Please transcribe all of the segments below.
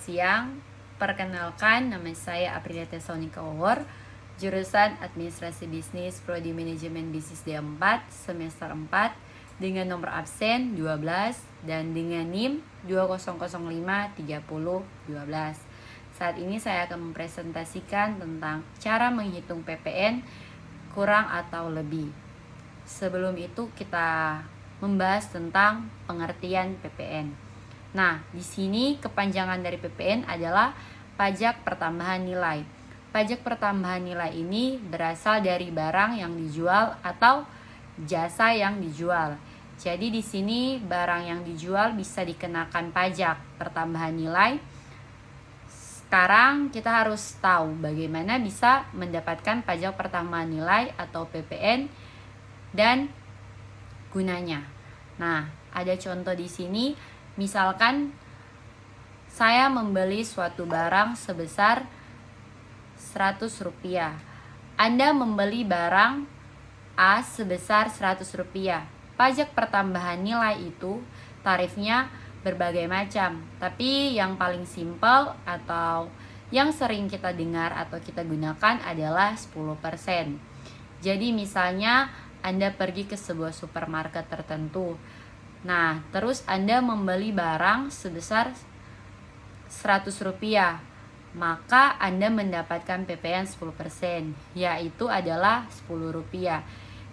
siang. Perkenalkan, nama saya Aprilia Sonika Owor, jurusan Administrasi Bisnis Prodi Manajemen Bisnis D4 semester 4 dengan nomor absen 12 dan dengan NIM 20053012. Saat ini saya akan mempresentasikan tentang cara menghitung PPN kurang atau lebih. Sebelum itu kita membahas tentang pengertian PPN. Nah, di sini kepanjangan dari PPN adalah pajak pertambahan nilai. Pajak pertambahan nilai ini berasal dari barang yang dijual atau jasa yang dijual. Jadi di sini barang yang dijual bisa dikenakan pajak pertambahan nilai. Sekarang kita harus tahu bagaimana bisa mendapatkan pajak pertambahan nilai atau PPN dan gunanya. Nah, ada contoh di sini. Misalkan saya membeli suatu barang sebesar 100 rupiah. Anda membeli barang A sebesar 100 rupiah. Pajak pertambahan nilai itu tarifnya berbagai macam. Tapi yang paling simpel atau yang sering kita dengar atau kita gunakan adalah 10%. Jadi misalnya Anda pergi ke sebuah supermarket tertentu. Nah, terus Anda membeli barang sebesar 100 rupiah, maka Anda mendapatkan PPN 10%, yaitu adalah 10 rupiah.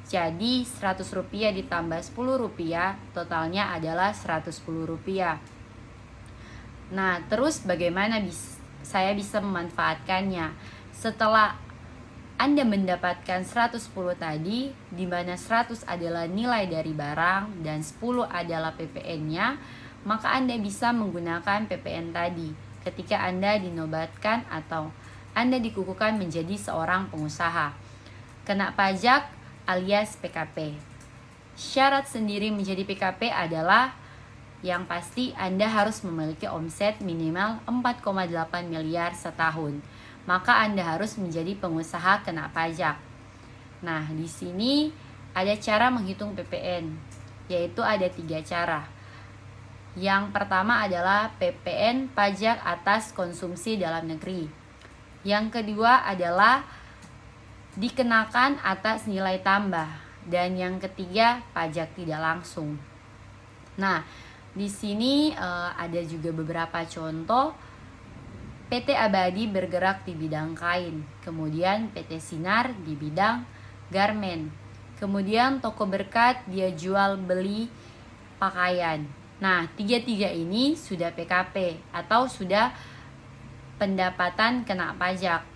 Jadi 100 rupiah ditambah 10 rupiah, totalnya adalah 110 rupiah. Nah, terus bagaimana saya bisa memanfaatkannya? Setelah Anda mendapatkan 110 tadi, di mana 100 adalah nilai dari barang dan 10 adalah PPN-nya, maka Anda bisa menggunakan PPN tadi ketika Anda dinobatkan atau Anda dikukuhkan menjadi seorang pengusaha. Kena pajak alias PKP. Syarat sendiri menjadi PKP adalah yang pasti Anda harus memiliki omset minimal 4,8 miliar setahun. Maka Anda harus menjadi pengusaha kena pajak. Nah, di sini ada cara menghitung PPN, yaitu ada 3 cara. Yang pertama adalah PPN pajak atas konsumsi dalam negeri. Yang kedua adalah dikenakan atas nilai tambah. Dan yang ketiga, pajak tidak langsung. Nah, di sini ada juga beberapa contoh. PT Abadi bergerak di bidang kain, kemudian PT Sinar di bidang garmen, kemudian Toko Berkat dia jual beli pakaian. Nah, tiga-tiga ini sudah PKP atau sudah pendapatan kena pajak.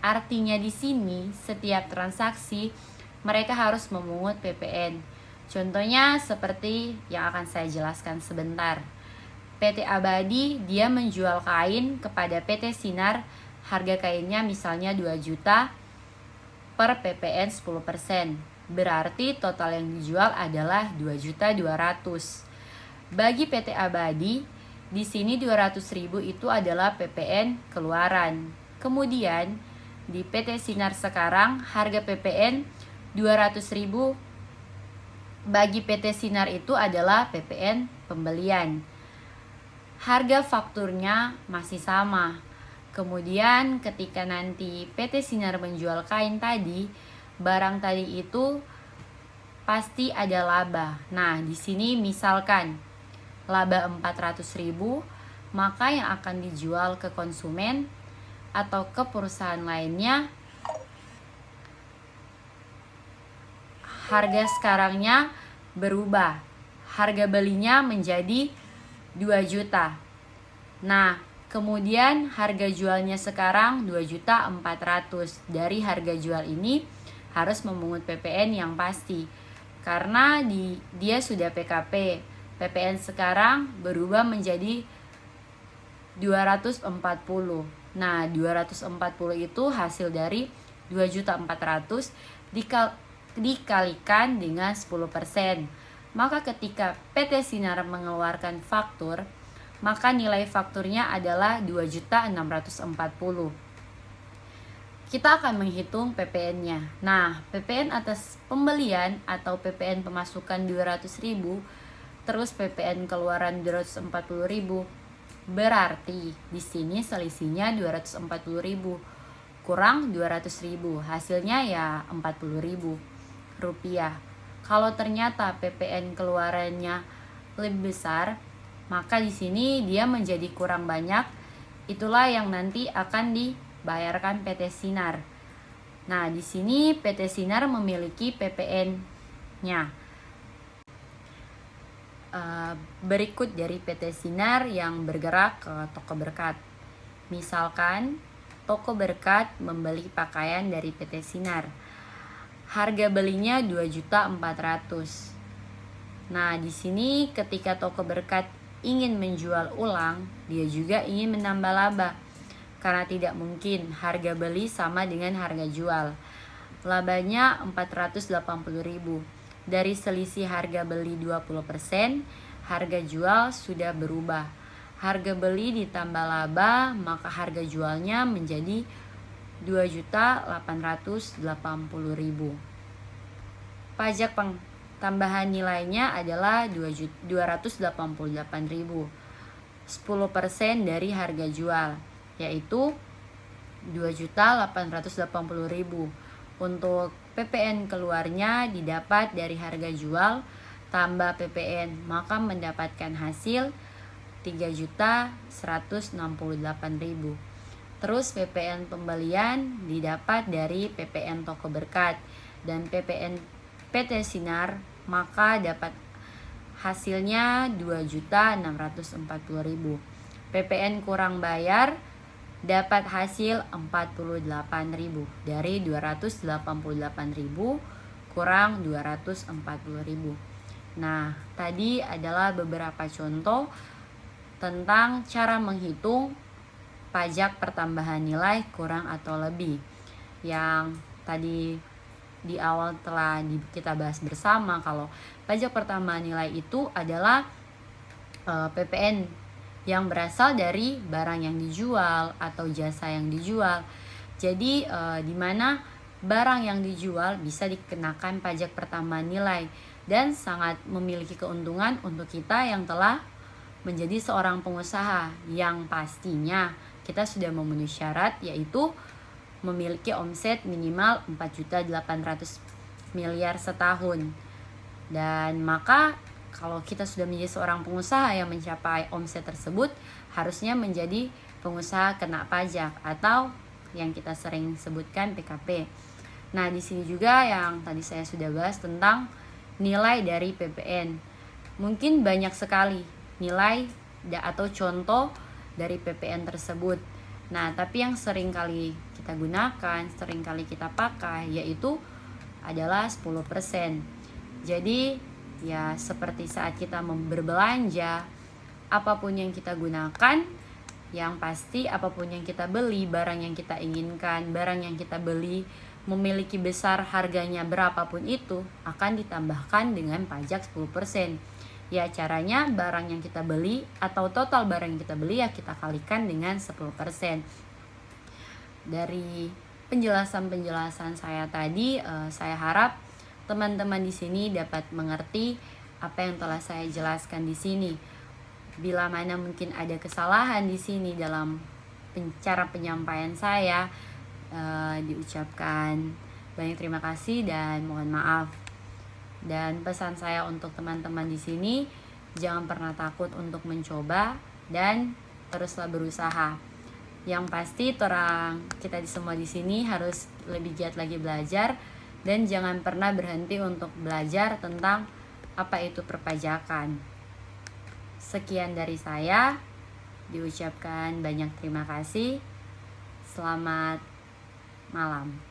Artinya di sini setiap transaksi mereka harus memungut PPN. Contohnya seperti yang akan saya jelaskan sebentar. PT Abadi dia menjual kain kepada PT Sinar, harga kainnya misalnya 2 juta per PPN 10%. Berarti total yang dijual adalah 2.200.000. Bagi PT Abadi, di sini 200.000 itu adalah PPN keluaran. Kemudian di PT Sinar sekarang harga PPN 200.000 bagi PT Sinar itu adalah PPN pembelian. Harga fakturnya masih sama. Kemudian ketika nanti PT Sinar menjual kain tadi, barang tadi itu pasti ada laba. Nah, di sini misalkan laba 400.000, maka yang akan dijual ke konsumen atau ke perusahaan lainnya harga sekarangnya berubah. Harga belinya menjadi 2 juta. Nah, kemudian harga jualnya sekarang 2.400.000. Dari harga jual ini harus memungut PPN yang pasti. Karena dia sudah PKP. PPN sekarang berubah menjadi 240. Nah, 240 itu hasil dari 2.400.000 dikalikan dengan 10%. Maka ketika PT Sinar mengeluarkan faktur, maka nilai fakturnya adalah 2.640.000. Kita akan menghitung PPN-nya. Nah, PPN atas pembelian atau PPN pemasukan 200.000, terus PPN keluaran 240.000, Berarti di sini selisihnya 240.000 kurang 200.000, hasilnya ya 40.000 rupiah. Kalau ternyata PPN keluarannya lebih besar, maka di sini dia menjadi kurang banyak. Itulah yang nanti akan dibayarkan PT Sinar. Nah, di sini PT Sinar memiliki PPN-nya. Berikut dari PT Sinar yang bergerak ke toko berkat. Misalkan toko berkat membeli pakaian dari PT Sinar. Harga belinya 2.400.000. Nah, di sini ketika toko berkat ingin menjual ulang, dia juga ingin menambah laba. Karena tidak mungkin harga beli sama dengan harga jual. Labanya 480.000. Dari selisih harga beli 20%, harga jual sudah berubah. Harga beli ditambah laba, maka harga jualnya menjadi 2.880.000. Pajak tambahan nilainya adalah 288.000. 10% dari harga jual, yaitu 2.880.000. Untuk PPN keluarnya didapat dari harga jual tambah PPN, maka mendapatkan hasil 3.168.000. Terus PPN pembelian didapat dari PPN toko berkat dan PPN PT Sinar, maka dapat hasilnya 2.640.000. PPN kurang bayar dapat hasil 48.000 dari 288.000 kurang 240.000. Nah, tadi adalah beberapa contoh tentang cara menghitung pajak pertambahan nilai kurang atau lebih. Yang tadi di awal telah kita bahas bersama kalau pajak pertambahan nilai itu adalah PPN yang berasal dari barang yang dijual atau jasa yang dijual. Jadi di mana barang yang dijual bisa dikenakan pajak pertambahan nilai dan sangat memiliki keuntungan untuk kita yang telah menjadi seorang pengusaha, yang pastinya kita sudah memenuhi syarat, yaitu memiliki omset minimal 4.800.000.000 setahun. Dan maka kalau kita sudah menjadi seorang pengusaha yang mencapai omset tersebut, harusnya menjadi pengusaha kena pajak atau yang kita sering sebutkan PKP. Nah, di sini juga yang tadi saya sudah bahas tentang nilai dari PPN. Mungkin banyak sekali nilai atau contoh dari PPN tersebut. Nah, tapi yang sering kali kita gunakan, sering kali kita pakai, yaitu adalah 10%. Jadi ya seperti saat kita berbelanja, apapun yang kita gunakan, yang pasti apapun yang kita beli, barang yang kita inginkan, barang yang kita beli memiliki besar harganya berapapun itu, akan ditambahkan dengan pajak 10%. Ya, caranya barang yang kita beli atau total barang yang kita beli ya kita kalikan dengan 10%. Dari penjelasan-penjelasan saya tadi, saya harap teman-teman di sini dapat mengerti apa yang telah saya jelaskan di sini. Bila mana mungkin ada kesalahan di sini dalam cara penyampaian saya, diucapkan banyak terima kasih dan mohon maaf. Dan pesan saya untuk teman-teman di sini, jangan pernah takut untuk mencoba dan teruslah berusaha. Yang pasti kita semua di sini harus lebih giat lagi belajar. Dan jangan pernah berhenti untuk belajar tentang apa itu perpajakan. Sekian dari saya, diucapkan banyak terima kasih. Selamat malam.